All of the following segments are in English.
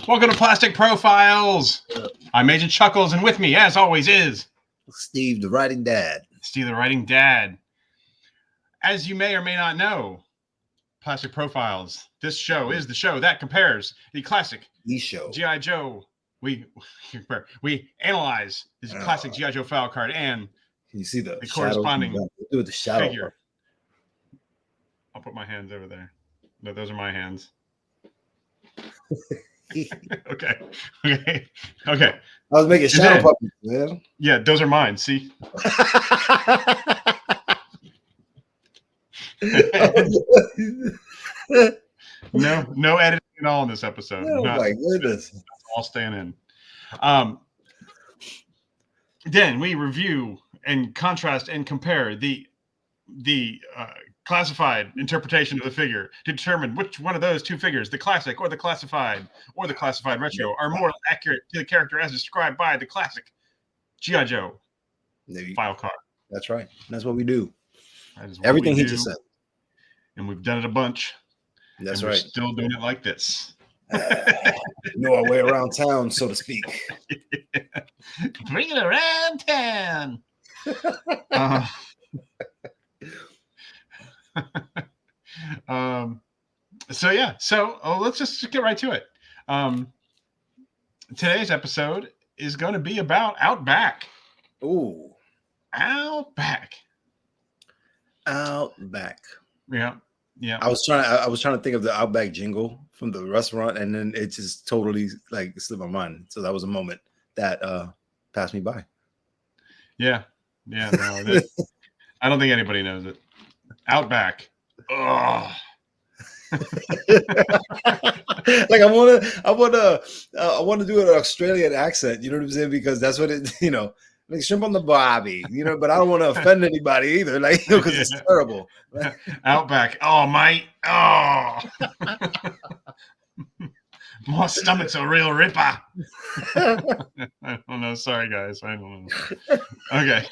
Welcome to Plastic Profiles. I'm AgentChuckles, and with me, as always, is Steve, the writing dad. Steve, the writing dad. As you may or may not know, Plastic Profiles. This show is the show that compares the classic G.I. Joe. We analyze this classic G.I. Joe file card and can you see the corresponding do it the shadow figure. part. I'll put my hands over there. No, those are my hands. Okay. I was making shadow puppets, man. Yeah, those are mine. See. No editing at all in this episode. Oh my goodness. That's all staying in. Then we review and contrast and compare the classified interpretation of the figure to determine which one of those two figures, the classic or the classified retro, are more accurate to the character as described by the classic G.I. Joe file card. That's right. That's what we do. Everything he just said. And we've done it a bunch. That's and right. We're still doing it like this. Know our way around town, so to speak. Bring it around town. So let's just get right to it. Today's episode is going to be about Outback. Ooh, Outback. Yeah. I was trying to think of the Outback jingle from the restaurant, and then it just totally slipped my mind. So that was a moment that passed me by. Yeah. No, I don't think anybody knows it. Outback. Oh. I want to do an Australian accent. You know what I'm saying? Because that's what it. Like shrimp on the barbie. But I don't want to offend anybody either. Because it's terrible. Outback. Oh, mate. Oh. My stomach's a real ripper. I don't know. Sorry, guys. I don't know. Okay.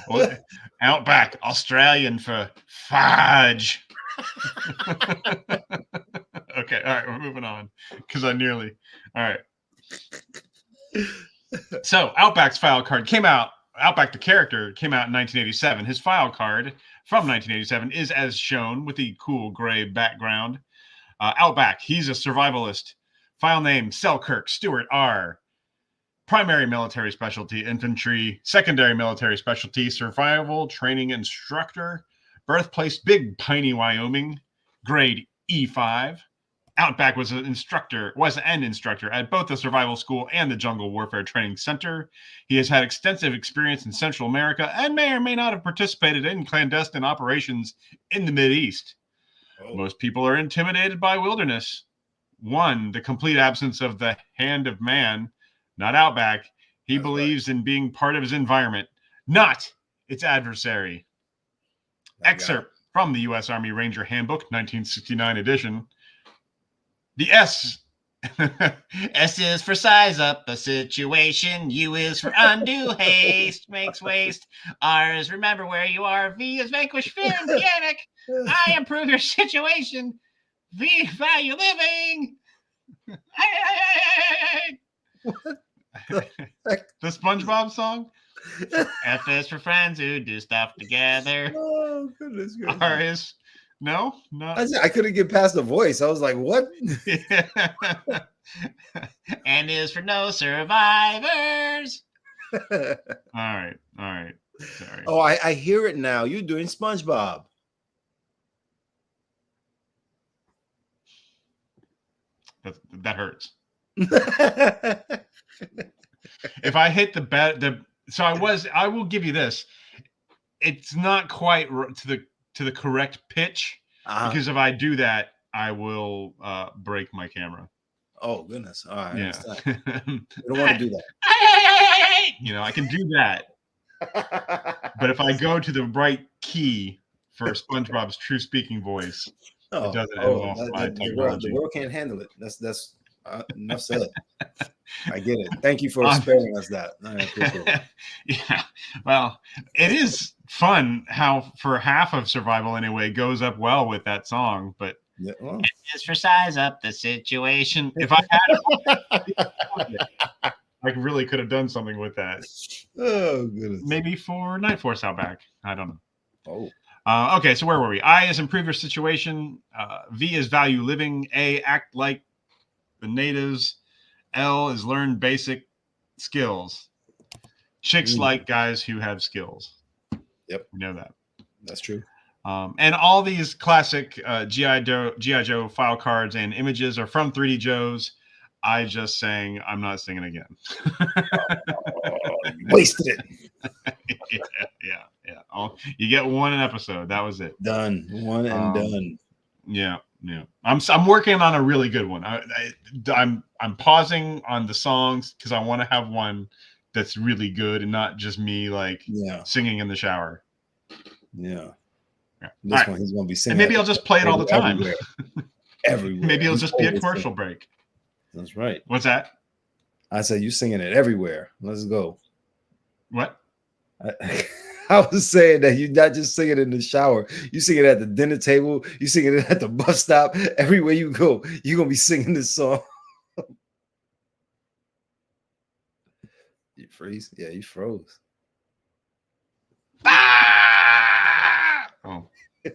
Well, Outback, Australian for fudge. Okay, all right, we're moving on because all right. So Outback's file card came out. Outback the character came out in 1987. His file card from 1987 is as shown with the cool gray background. Outback, he's a survivalist. File name Selkirk Stewart R. Primary military specialty, infantry. Secondary military specialty, survival training instructor. Birthplace, Big Piney, Wyoming. Grade E5. Outback was an instructor at both the Survival School and the Jungle Warfare Training Center. He has had extensive experience in Central America and may or may not have participated in clandestine operations in the Mideast. Oh. Most people are intimidated by wilderness. 1, the complete absence of the hand of man. Not Outback. He believes in being part of his environment, not its adversary. Excerpt from the U.S. Army Ranger Handbook, 1969 edition. The S. S is for size up a situation. U is for undo haste, makes waste. R is remember where you are. V is vanquish fear and panic. I improve your situation. V, value living. The SpongeBob song. F is for friends who do stuff together. Oh goodness! R is no. I couldn't get past the voice. I was like, "What?" N is for no survivors. All right. Sorry. Oh, I hear it now. You're doing SpongeBob. That hurts. If I hit I will give you this. It's not quite to the correct pitch because if I do that, I will break my camera. Oh goodness! All right, yeah. I don't want to do that. I can do that, but if I go to the right key for SpongeBob's true speaking voice, it doesn't involve my technology. The world can't handle it. That's enough said. I get it. Thank you for sparing us that. I appreciate it. Yeah. Well, it is fun how for half of Survival anyway goes up well with that song, but Yeah, well. Just for size up the situation. If I had it, I really could have done something with that. Oh goodness. Maybe for Night Force Outback. I don't know. Oh. Okay, so where were we? I is improve your situation. V is value living. A, act like the natives. L is learn basic skills. Chicks like guys who have skills. Yep. We know that. That's true. And all these classic G.I. Joe file cards and images are from 3D Joe's. I just sang, I'm not singing again. You wasted it. Yeah. You get one an episode. That was it. Done. One and done. Yeah. I'm working on a really good one. I'm pausing on the songs because I want to have one that's really good and not just me singing in the shower. Yeah. This one he's gonna be singing. And maybe I'll just play it all the time. Everywhere. Maybe it'll just be a commercial break. That's right. What's that? I said you singing it everywhere. Let's go. What? I was saying that you're not just singing in the shower. You sing it at the dinner table. You sing it at the bus stop. Everywhere you go, you're gonna be singing this song. You freeze? Yeah, you froze. Oh.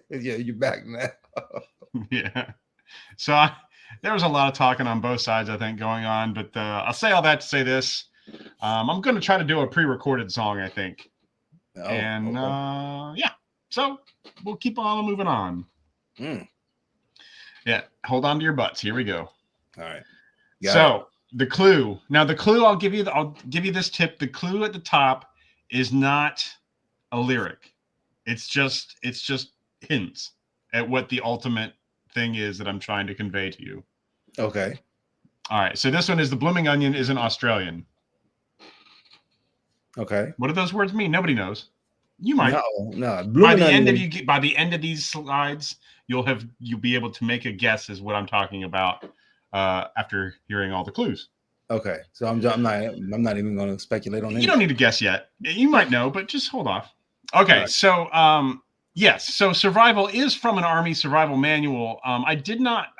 Yeah, you're back now. Yeah. So there was a lot of talking on both sides, I think, going on. But I'll say all that to say this. I'm going to try to do a pre-recorded song, I think. Oh, and okay. So we'll keep on moving on. Yeah. Hold on to your butts. Here we go. All right. So the clue. Now the clue I'll give you this tip. The clue at the top is not a lyric. It's just hints at what the ultimate thing is that I'm trying to convey to you. Okay. All right. So this one is the blooming onion is an Australian. Okay. What do those words mean? Nobody knows. You might. No. By the end of these slides, you'll be able to make a guess as what I'm talking about after hearing all the clues. Okay. So I'm not even going to speculate on anything. You don't need to guess yet. You might know, but just hold off. Okay. Right. So yes. So survival is from an Army survival manual. I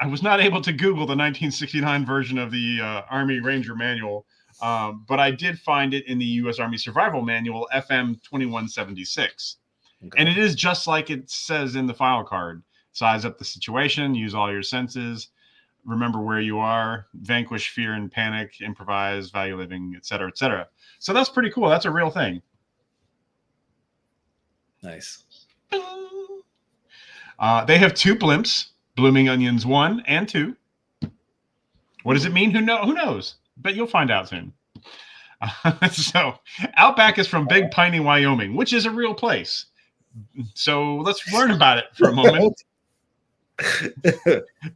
was not able to Google the 1969 version of the Army Ranger manual. But I did find it in the U.S. Army Survival Manual, FM 2176. Okay. And it is just like it says in the file card. Size up the situation, use all your senses, remember where you are, vanquish fear and panic, improvise, value living, etc., etc. So that's pretty cool. That's a real thing. Nice. They have 2 blimps, Blooming Onions 1 and 2. What does it mean? Who knows? But you'll find out soon. So Outback is from Big Piney, Wyoming, which is a real place. So let's learn about it for a moment.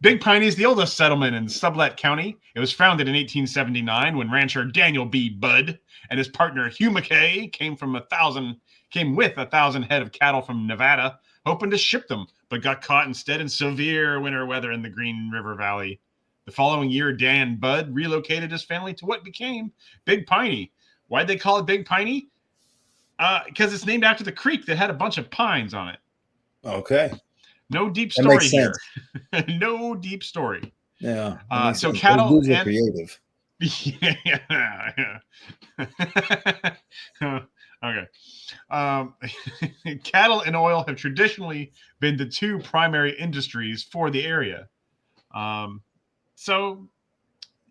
Big Piney is the oldest settlement in Sublette County. It was founded in 1879 when rancher Daniel B. Budd and his partner Hugh McKay came with 1,000 head of cattle from Nevada, hoping to ship them, but got caught instead in severe winter weather in the Green River Valley. The following year, Dan Budd relocated his family to what became Big Piney. Why'd they call it Big Piney? Because it's named after the creek that had a bunch of pines on it. Okay. No deep story here. No deep story. Yeah. So cattle and creative. Yeah. Okay. Cattle and oil have traditionally been the 2 primary industries for the area. So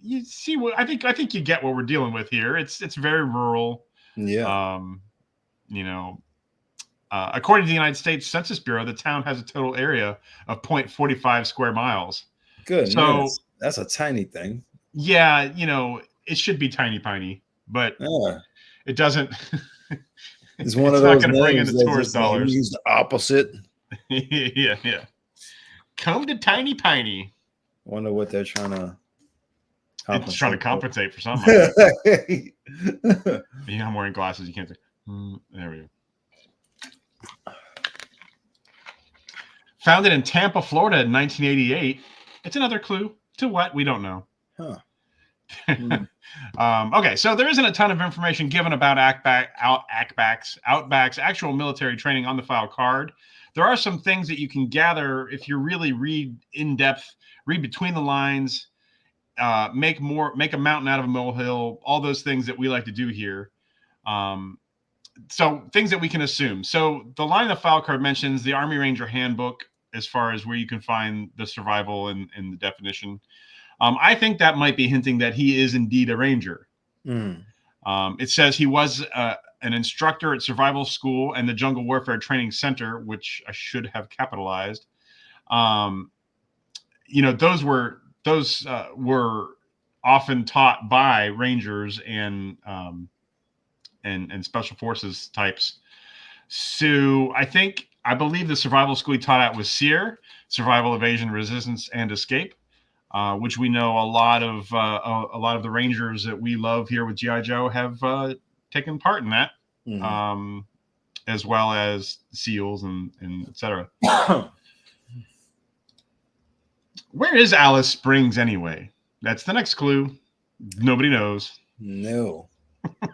you see what I think you get what we're dealing with here. It's very rural. Yeah. According to the United States Census Bureau, the town has a total area of 0.45 square miles. Good. So that's a tiny thing. Yeah, it should be tiny piney, but it doesn't. It's one of those not going to bring in the tourist dollars. Use the opposite. Yeah. Come to tiny piney. Wonder what they're trying to. It's trying to compensate for something. I'm wearing glasses. You can't say. There we go. Founded in Tampa, Florida in 1988. It's another clue to what we don't know. Huh. Okay, so there isn't a ton of information given about Outback's actual military training on the file card, there are some things that you can gather if you really read in depth, read between the lines, make a mountain out of a molehill, all those things that we like to do here. So things that we can assume. So the line of the file card mentions the Army Ranger Handbook as far as where you can find the survival and the definition. I think that might be hinting that he is indeed a ranger. It says he was an instructor at survival school and the Jungle Warfare Training Center, which I should have capitalized. Those were often taught by rangers and special forces types. So I believe the survival school he taught at was SEER, Survival, Evasion, Resistance, and Escape, which we know a lot of the rangers that we love here with G.I. Joe have taken part in that, as well as SEALs and etc. Where is Alice Springs anyway? That's the next clue. Nobody knows. No.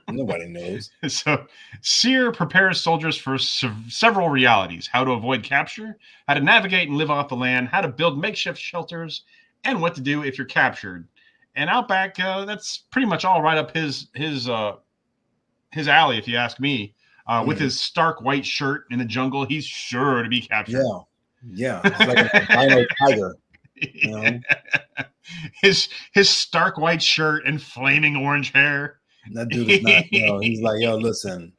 Nobody knows. So SEER prepares soldiers for several realities: how to avoid capture, how to navigate and live off the land, how to build makeshift shelters, and what to do if you're captured. And Outback, that's pretty much all right up his alley, if you ask me. With his stark white shirt in the jungle, he's sure to be captured. Yeah. It's like a dino tiger. You know? His stark white shirt and flaming orange hair. That dude is not, he's like, yo, listen,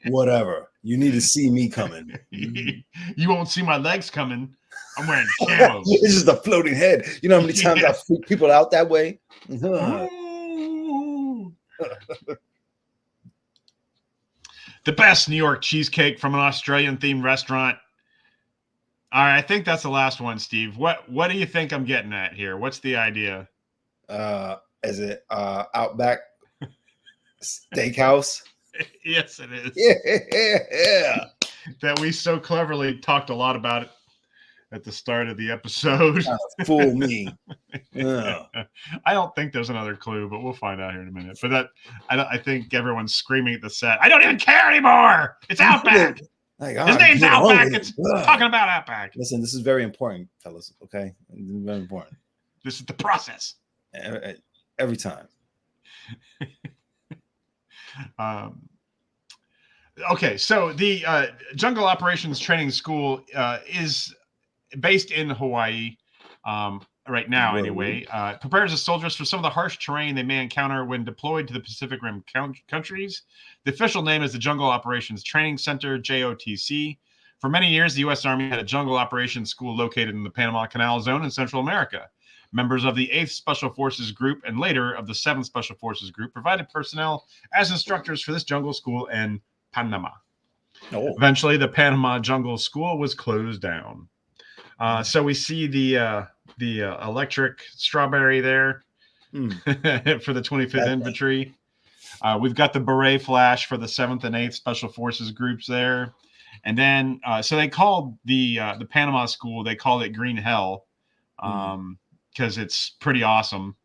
whatever. You need to see me coming. You won't see my legs coming. I'm wearing camos. It's just a floating head. You know how many times I freak people out that way? The best New York cheesecake from an Australian-themed restaurant. All right, I think that's the last one, Steve. What do you think I'm getting at here? What's the idea? Is it Outback Steakhouse? Yes, it is. Yeah. That we so cleverly talked a lot about it at the start of the episode. Fool me. I don't think there's another clue, but we'll find out here in a minute. But I think everyone's screaming at the set. I don't even care anymore. It's Outback. His name's Outback. It's talking about Outback. Listen, this is very important, fellas. Okay, very important. This is the process. Every time. Okay, so the Jungle Operations Training School is based in Hawaii right now, anyway. Prepares the soldiers for some of the harsh terrain they may encounter when deployed to the Pacific Rim countries. The official name is the Jungle Operations Training Center, JOTC. For many years, the U.S. Army had a Jungle Operations School located in the Panama Canal Zone in Central America. Members of the 8th Special Forces Group and later of the 7th Special Forces Group provided personnel as instructors for this jungle school in Panama. Eventually, the Panama Jungle School was closed down. So we see the electric strawberry there for the 25th Infantry. We've got the beret flash for the 7th and 8th Special Forces groups there. And then, so they called the Panama School, they called it Green Hell. Because it's pretty awesome,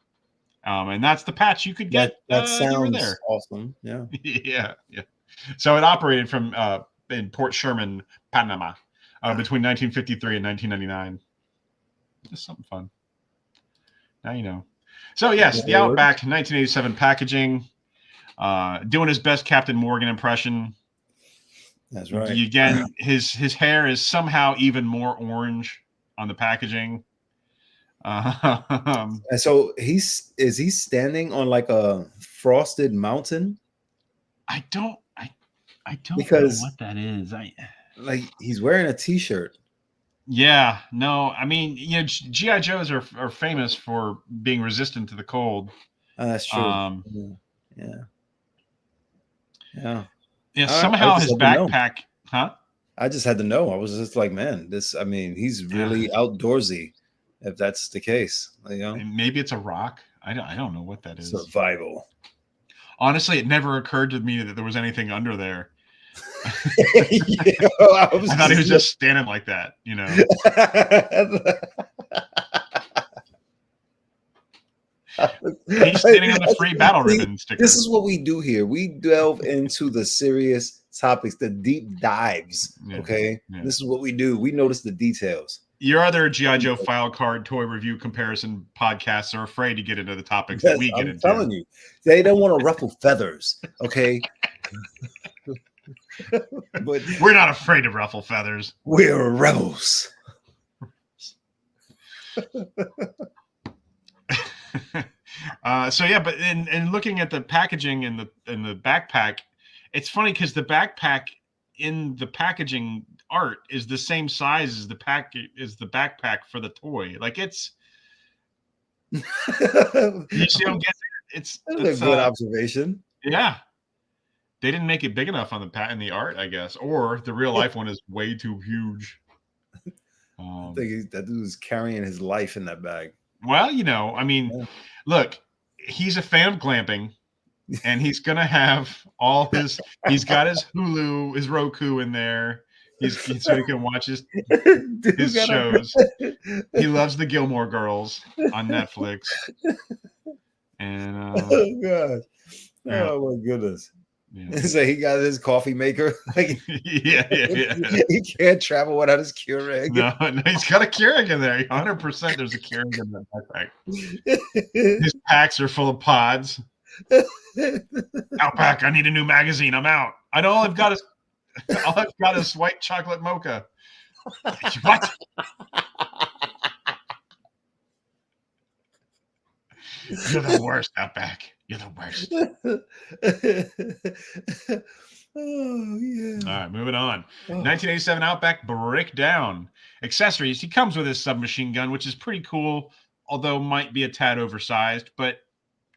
and that's the patch you could get. That sounds there. Awesome. Yeah. yeah. So it operated from in Port Sherman, Panama, between 1953 and 1999. Just something fun. Now you know. So yes, the Outback 1987 packaging, doing his best Captain Morgan impression. That's right. Again, his hair is somehow even more orange on the packaging. And so is he standing on like a frosted mountain? I don't know what that is. Like he's wearing a t-shirt. Yeah, no, I mean, GI Joes are famous for being resistant to the cold. That's true. Yeah. Somehow his backpack, I just had to know. I was just like, man, he's really outdoorsy. If that's the case, maybe it's a rock. I don't know what that is. Survival. Honestly, it never occurred to me that there was anything under there. I thought he was just standing like that, He's standing on the free battle See, ribbon sticker. this is what we do here. We delve into the serious topics, the deep dives. Yeah, Okay, yeah. this is what we do. We notice the details. Your other G.I. Joe file card toy review comparison podcasts are afraid to get into the topics that we get I'm into. telling you, they don't want to ruffle feathers. Okay, but We're not afraid to ruffle feathers. we're rebels. So yeah, but in looking at the packaging in the backpack, it's funny because the backpack in the packaging art is the same size as the backpack for the toy. Like it's you see, don't get it. It's That's a good observation. Yeah, they didn't make it big enough on the in the art, I guess, or the real life one is way too huge. I think that dude is carrying his life in that bag. Well, I mean, look, he's a fan of glamping, and he's gonna have all his. He's got his Hulu, his Roku in there. So he can watch his shows. He loves the Gilmore Girls on Netflix. And oh god, oh my goodness. Yeah. So he got his coffee maker. Like, yeah. He can't travel without his Keurig. No, he's got a Keurig in there. 100%. There's a Keurig in that backpack. His packs are full of pods. Outback, I need a new magazine. I'm out. I know all I've got is white chocolate mocha. What? You're the worst, Outback. You're the worst. Oh, yeah. All right, moving on. 1987 Outback Breakdown. Accessories. He comes with his submachine gun, which is pretty cool, although might be a tad oversized, but,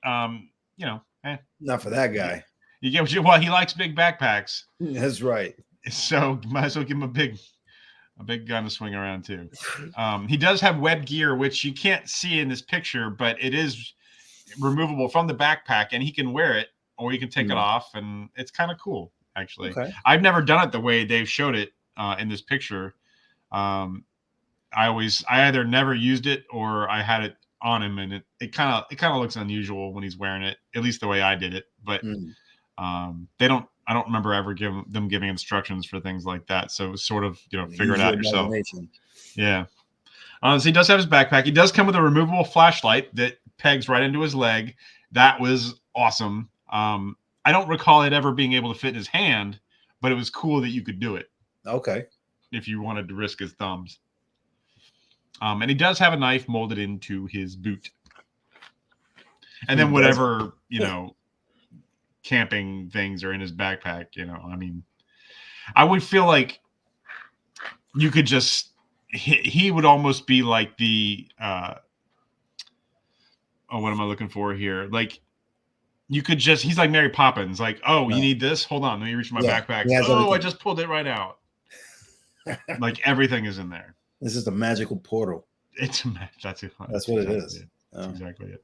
Not for that guy. You get what you well, he likes big backpacks. That's right. So you might as well give him a big gun to swing around too. He does have web gear, which you can't see in this picture, but it is removable from the backpack, and he can wear it, or you can take it off, and it's kind of cool, actually. Okay. I've never done it the way Dave showed it in this picture. I either never used it or I had it on him, and it kind of looks unusual when he's wearing it, at least the way I did it. But I don't remember ever them giving instructions for things like that. So sort of, figure it out yourself. Yeah. So he does have his backpack. He does come with a removable flashlight that pegs right into his leg. That was awesome. I don't recall it ever being able to fit in his hand, but it was cool that you could do it. Okay. If you wanted to risk his thumbs. And he does have a knife molded into his boot. And then whatever, camping things are in his backpack, I mean, I would feel like you could just, he would almost be like the, what am I looking for here? Like, you could just, he's like Mary Poppins, like, you need this? Hold on, let me reach my backpack. Oh, I just pulled it right out. Like, everything is in there. This is a magical portal. That's what it is. That's exactly it.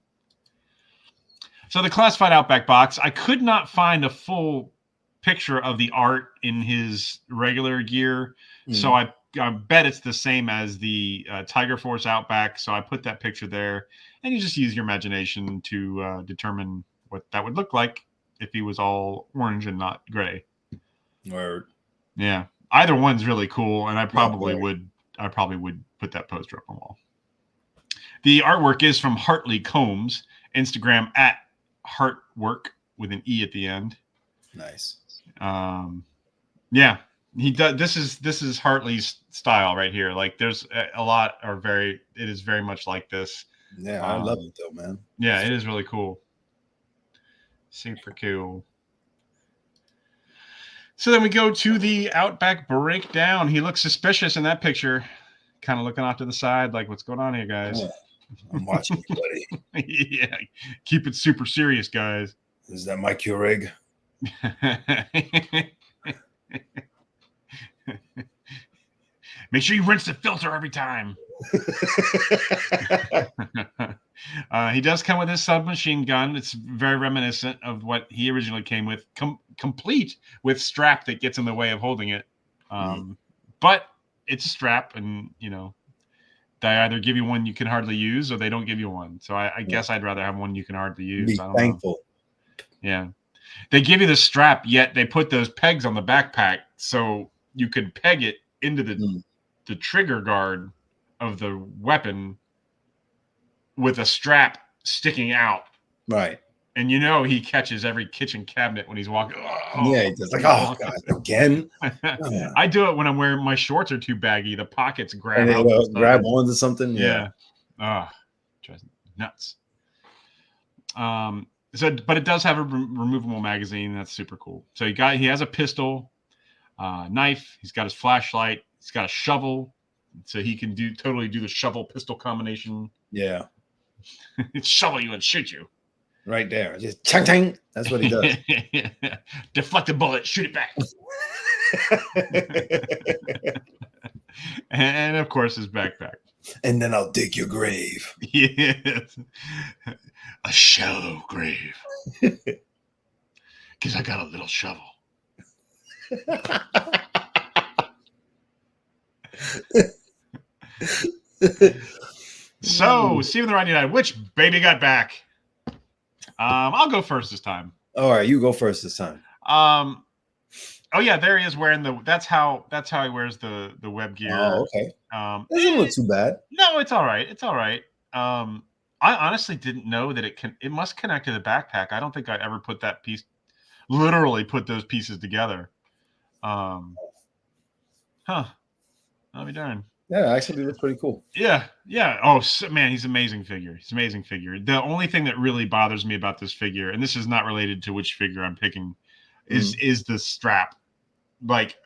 So the classified Outback box, I could not find a full picture of the art in his regular gear. So I bet it's the same as the Tiger Force Outback. So I put that picture there, and you just use your imagination to determine what that would look like if he was all orange and not gray. Word. Yeah. Either one's really cool, and I probably would put that poster up on the wall. The artwork is from Hartley Combs, Instagram at Heartwork with an E at the end. Nice. Yeah, he does. This is Hartley's style right here. Like, there's a lot it is very much like this. Yeah, I love it though, man. Yeah, it is really cool. Super cool. So then we go to the Outback Breakdown. He looks suspicious in that picture, kind of looking off to the side, like, what's going on here, guys? Yeah, I'm watching you, buddy. Yeah, keep it super serious, guys. Is that my Keurig? Make sure you rinse the filter every time. He does come with his submachine gun. It's very reminiscent of what he originally came with, complete with strap that gets in the way of holding it. But it's a strap, and They either give you one you can hardly use, or they don't give you one. So I guess I'd rather have one you can hardly use. Be I don't thankful. know. Yeah. They give you the strap, yet they put those pegs on the backpack so you could peg it into the trigger guard of the weapon with a strap sticking out. Right. And he catches every kitchen cabinet when he's walking. Yeah, he's just like, oh God, again. I do it when I'm wearing my shorts are too baggy. The pockets grab And out. grab onto something. Yeah. Oh, drives me nuts. But it does have a removable magazine. That's super cool. So he has a pistol, knife. He's got his flashlight. He's got a shovel, so he can totally do the shovel pistol combination. Yeah. Shovel you and shoot you. Right there. Just chang chang. That's what he does. Deflect a bullet, shoot it back. And of course his backpack. And then I'll dig your grave. Yes. A shallow grave. Because I got a little shovel. So, Steven the Right, which baby got back? I'll go first this time. All right, you go first this time. Oh yeah, there he is wearing that's how he wears the web gear. Oh, okay. Doesn't look too bad. No, it's all right. It's all right. I honestly didn't know that it must connect to the backpack. I don't think I ever literally put those pieces together. I'll be darned. Yeah, actually looks pretty cool. Yeah. Oh man, he's an amazing figure. He's an amazing figure. The only thing that really bothers me about this figure, and this is not related to which figure I'm picking, is the strap. Like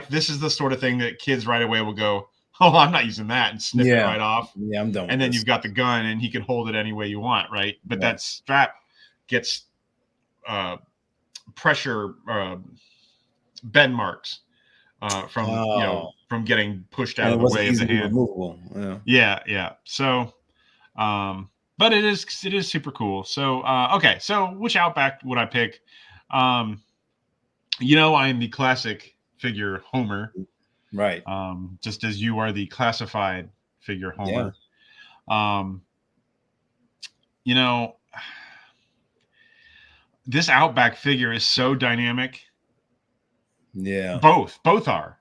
this is the sort of thing that kids right away will go, oh, I'm not using that, and snip it right off. Yeah, I'm done. And then you've got the gun, and he can hold it any way you want, right? But that strap gets pressure bend marks from getting pushed out of the way of the hand. Removable. Yeah. So, but it is super cool. So, okay. So, which Outback would I pick? I am the classic figure Homer. Right. Just as you are the classified figure Homer. Yeah. This Outback figure is so dynamic. Yeah. Both are.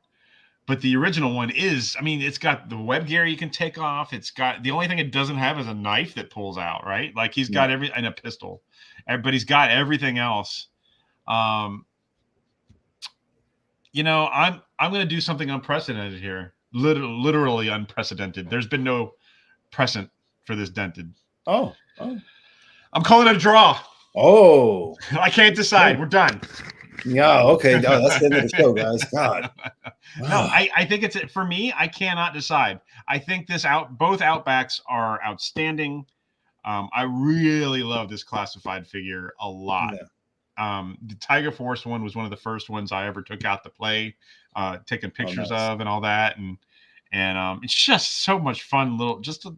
But the original one is, it's got the web gear you can take off. It's got, the only thing it doesn't have is a knife that pulls out, right? Like he's got and a pistol, but he's got everything else. I'm going to do something unprecedented here. Literally unprecedented. There's been no precedent for this dented. Oh. I'm calling it a draw. Oh. I can't decide. We're done. Yeah, okay. No, that's the end of the show, guys. God. Wow. No, I think it's for me. I cannot decide. I think both Outbacks are outstanding. I really love this classified figure a lot. Yeah. The Tiger Force one was one of the first ones I ever took out to play, taking pictures of and all that, and it's just so much fun. It's a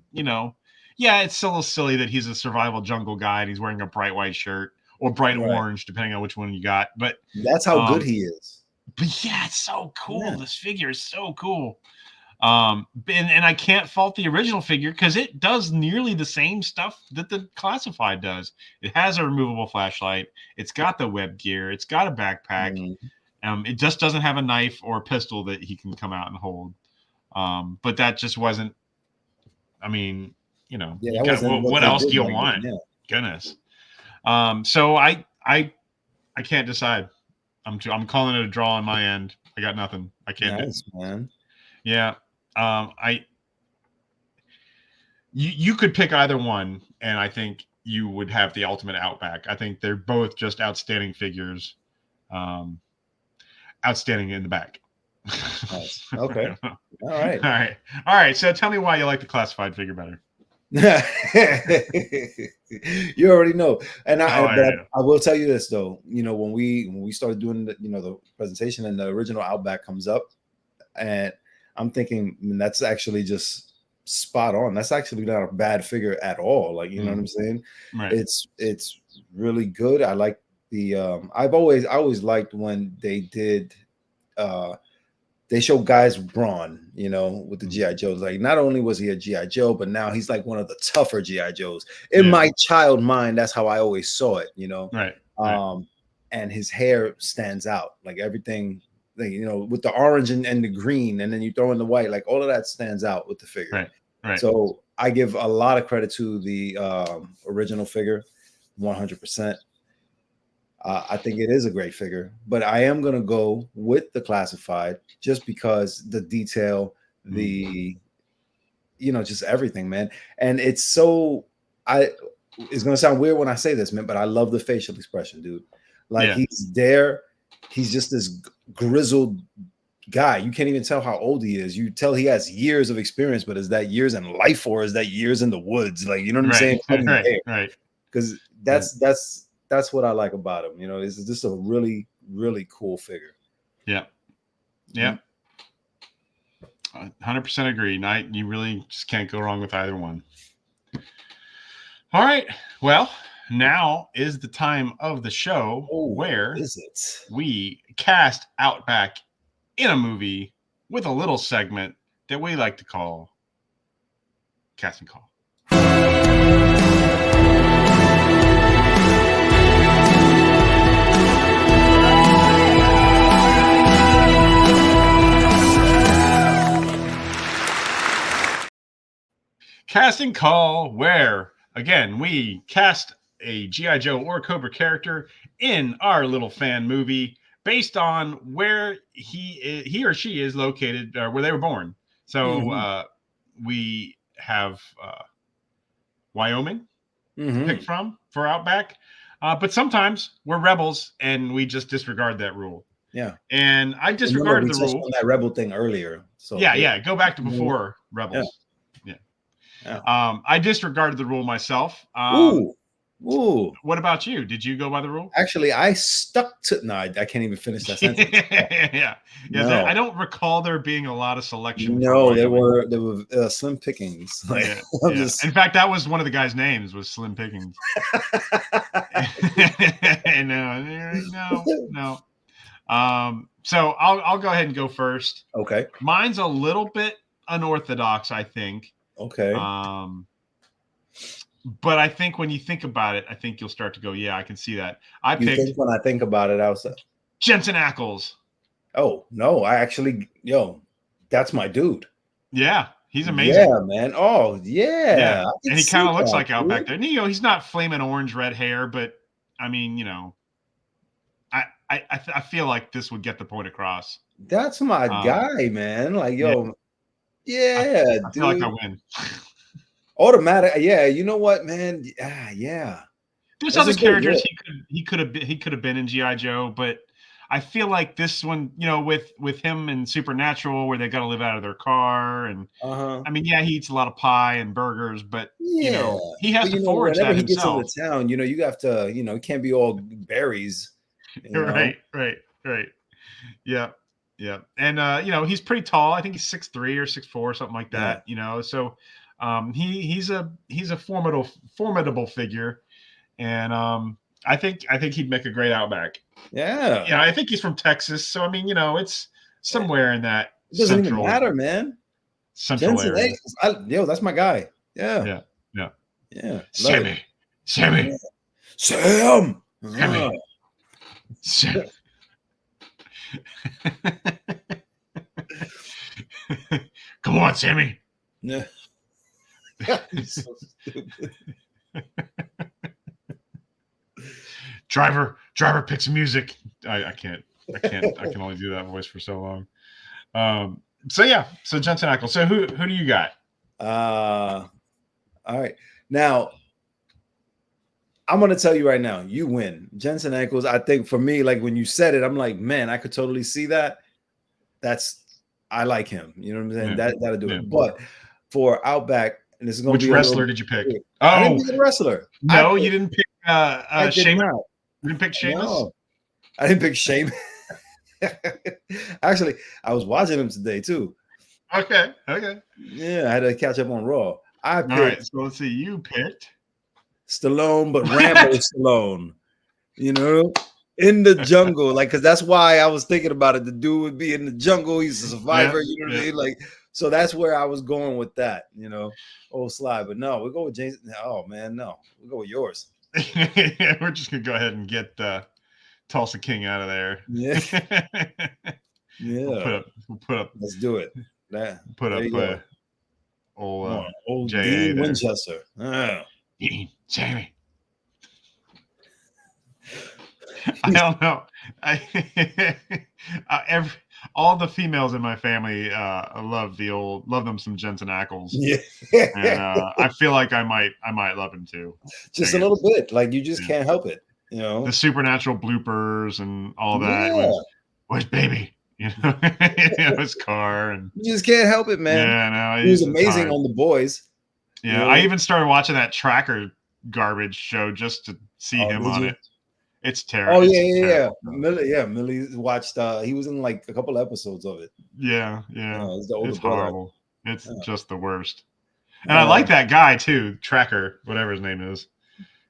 little silly that he's a survival jungle guy and he's wearing a bright white shirt. Or bright orange, depending on which one you got. But that's how good he is. But yeah, it's so cool. Yeah. This figure is so cool. And I can't fault the original figure because it does nearly the same stuff that the classified does. It has a removable flashlight. It's got the web gear. It's got a backpack. It just doesn't have a knife or a pistol that he can come out and hold. But that just wasn't. What else do you want? Yeah. Goodness. So I can't decide. I'm calling it a draw on my end. I got nothing. I can't. Nice, man. Yeah. You could pick either one, and I think you would have the ultimate Outback. I think they're both just outstanding figures. Outstanding in the back. Nice. Okay. All right. So tell me why you like the classified figure better. You already know, and I will tell you this though. When we started doing the presentation and the original Outback comes up, and I'm thinking that's actually just spot on. That's actually not a bad figure at all. Like you know what I'm saying? Right. It's really good. I like the I always liked when they did they show guys brawn, you know, with the GI Joes. Like, not only was he a GI Joe, but now he's like one of the tougher GI Joes. In my child mind, that's how I always saw it, you know. Right. And his hair stands out, like everything, like, you know, with the orange and the green, and then you throw in the white, like all of that stands out with the figure. Right. Right. So I give a lot of credit to the original figure, 100%. I think it is a great figure, but I am going to go with the classified just because the detail, the, you know, just everything, man. And it's so, it's going to sound weird when I say this, man, but I love the facial expression, dude. Like, he's there. He's just this grizzled guy. You can't even tell how old he is. You tell he has years of experience, but is that years in life or is that years in the woods? Like, you know what I'm saying? Right. Because that's what I like about him. You know, it's just a really, really cool figure. Yeah. 100% agree. You really just can't go wrong with either one. All right. Well, now is the time of the show where we cast Outback in a movie with a little segment that we like to call Casting Call. Casting Call, where, again, we cast a G.I. Joe or Cobra character in our little fan movie based on where he or she is located, where they were born. So we have Wyoming picked from for Outback, but sometimes we're rebels and we just disregard that rule. Yeah, and I disregarded the rule. On that rebel thing earlier. So yeah, go back to before rebels. I disregarded the rule myself. Ooh. What about you? Did you go by the rule? Actually, I stuck to. No, I can't even finish that sentence. No. I don't recall there being a lot of selection. No, there were slim pickings. Like, In fact, that was one of the guys' names was Slim Pickings. No. So I'll go ahead and go first. Okay. Mine's a little bit unorthodox, I think. Okay. But I think when you think about it, I think you'll start to go, yeah, I can see that. When I think about it, I was Jensen Ackles. Oh, no, I actually, that's my dude. Yeah, he's amazing. Yeah, man. Oh, yeah. And he kind of looks like Outback there. And, you know, he's not flaming orange red hair, but I mean, you know, I feel like this would get the point across. That's my guy, man. Like, yo, I feel like I win. Automatic, you know what, man? Yeah. There's other characters he could have been in G.I. Joe, but I feel like this one, you know, with him in Supernatural, where they got to live out of their car, and I mean, he eats a lot of pie and burgers, but you know, he has to forage that himself. Whenever he gets into town, you know, you have to, you know, it can't be all berries. Right. Yeah. And you know, he's pretty tall. I think he's 6'3" or 6'4", something like that. You know, so. He's a formidable figure, and I think he'd make a great Outback. Yeah, I think he's from Texas, so I mean, you know, it's somewhere in that. It doesn't even matter, man. Central area. That's my guy. Yeah. Sammy. Sam. Come on, Sammy. Yeah. So stupid. Driver picks music. I can only do that voice for so long. So Jensen Ackles. So who do you got? All right. Now I'm gonna tell you right now, you win. Jensen Ackles, I think for me, like when you said it, I'm like, man, I could totally see that. I like him. You know what I'm saying? That'll do it. But for Outback, and this is going to be wrestler did you pick? I didn't pick a wrestler. No, you didn't pick Sheamus. You didn't pick Sheamus. No, I didn't pick Sheamus. Actually, I was watching him today too. Okay. Yeah, I had to catch up on Raw. All right, so let's see. You picked Stallone, but Rambo Stallone. You know, in the jungle, like, because that's why I was thinking about it. The dude would be in the jungle. He's a survivor. You know what I mean? Like, so that's where I was going with that. You know, old Sly. But no, we go with James. Oh man, no, we go with yours. Yeah, we're just gonna go ahead and get Tulsa King out of there. Yeah, yeah. We'll put up. Let's do it. Put up old J.A. Dean Winchester. Jamie. I don't know. All the females in my family love them some Jensen Ackles. Yeah, and I feel like I might love him too. Just a little bit. Like you just can't help it. You know, the supernatural bloopers and all that. Where's baby? You know, his car, and you just can't help it, man. Yeah, no, he was amazing on The Boys. Yeah, I even started watching that Tracker garbage show just to see him on it. It's terrible. Oh yeah. Millie watched. He was in like a couple episodes of it. Yeah. It's horrible. It's just the worst. And I like that guy too, Tracker, whatever his name is.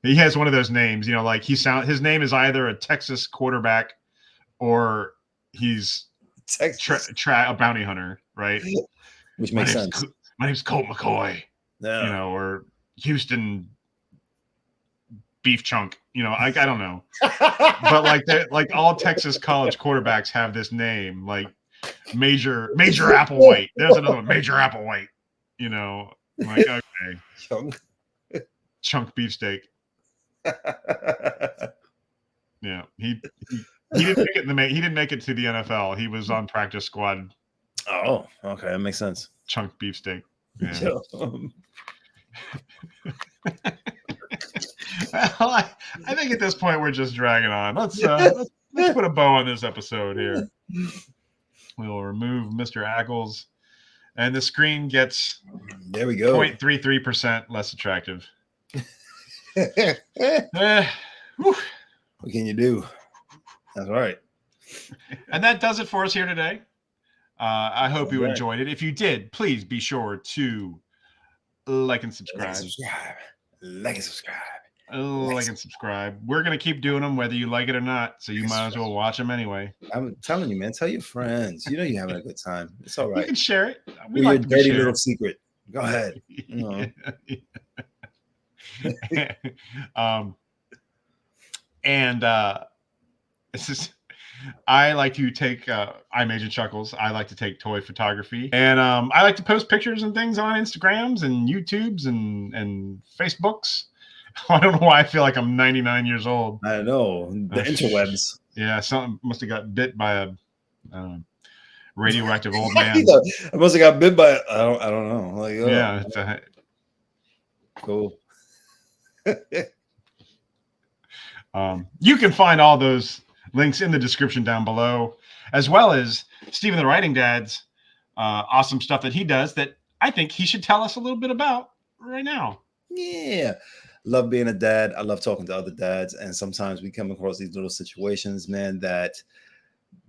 He has one of those names, you know, like his name is either a Texas quarterback or he's a bounty hunter, right? Which makes sense. My name's Colt McCoy. Yeah. You know, or Houston Beef Chunk. You know, I don't know. But like all Texas college quarterbacks have this name, like Major Applewhite. There's another one, Major Applewhite. You know, like okay. Chunk beefsteak. Yeah, he didn't make it he didn't make it to the NFL. He was on practice squad. Oh, okay, that makes sense. Chunk beefsteak. Yeah. Well, I think at this point we're just dragging on. Let's put a bow on this episode here. We'll remove Mr. Ackles, and the screen gets 0.33% less attractive. What can you do? That's right. And that does it for us here today. I hope you enjoyed it. If you did, please be sure to like and subscribe. Like and subscribe. Like and subscribe. We're going to keep doing them whether you like it or not. So you might as well watch them anyway. I'm telling you, man. Tell your friends. You know you're having a good time. It's all right. You can share it. We like your dirty little secret. Go ahead. This is I like to take I'm AgentChuckles. I like to take toy photography, and I like to post pictures and things on Instagrams and YouTubes and Facebooks. I don't know why I feel like I'm 99 years old. I know the interwebs. Yeah, something must have got bit by a radioactive old man. I must have got bit by I don't know. Like yeah, cool. You can find all those links in the description down below, as well as Stephen the Writing Dad's awesome stuff that he does that I think he should tell us a little bit about right now. Yeah. Love being a dad. I love talking to other dads. And sometimes we come across these little situations, man, that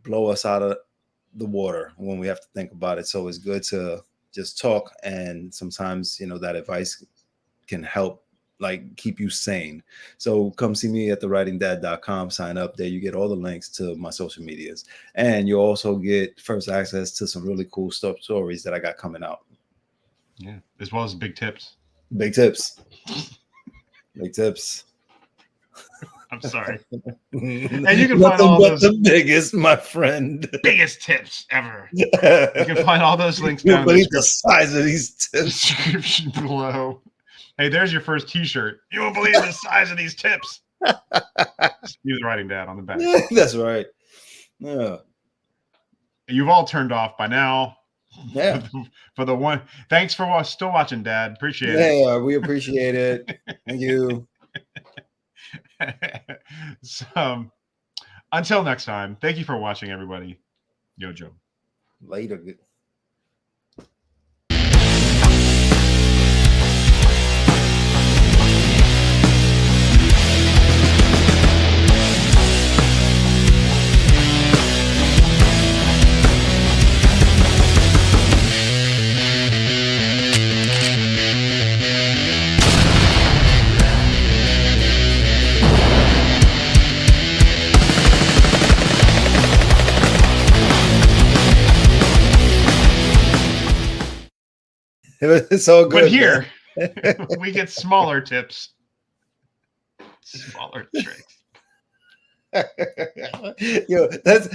blow us out of the water when we have to think about it. So it's good to just talk. And sometimes, you know, that advice can help like keep you sane. So come see me at thewritingdad.com. Sign up there. You get all the links to my social medias, and you also get first access to some really cool stories that I got coming out. Yeah, as well as big tips. Big tips. Big tips. I'm sorry. And you can find all those the biggest, my friend. Biggest tips ever. You can find all those links down in the size of these tips description below. Hey, there's your first T-shirt. You won't believe the size of these tips. Steve the Writing Dad on the back. That's right. Yeah. You've all turned off by now. Yeah. For the one. Thanks for still watching, Dad. Appreciate it. Yeah, we appreciate it. Thank you. So, until next time, thank you for watching, everybody. Yo, Joe. Later. It's so good. But here we get smaller tips, smaller tricks. Yo, that's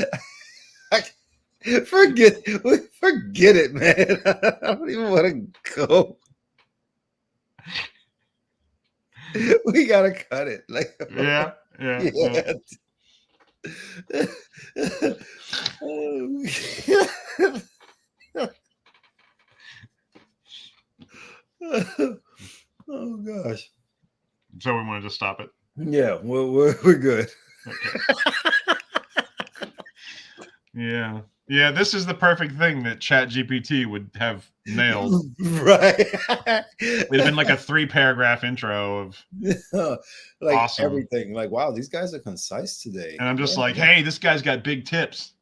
forget it, man. I don't even want to go. We gotta cut it. Like, yeah. Oh gosh. So we wanted to stop it. Yeah, we're good. Okay. Yeah. This is the perfect thing that ChatGPT would have nailed. Right. It'd have been like a 3-paragraph intro of like awesome. Everything. Like, wow, these guys are concise today. And I'm just like, hey, this guy's got big tips.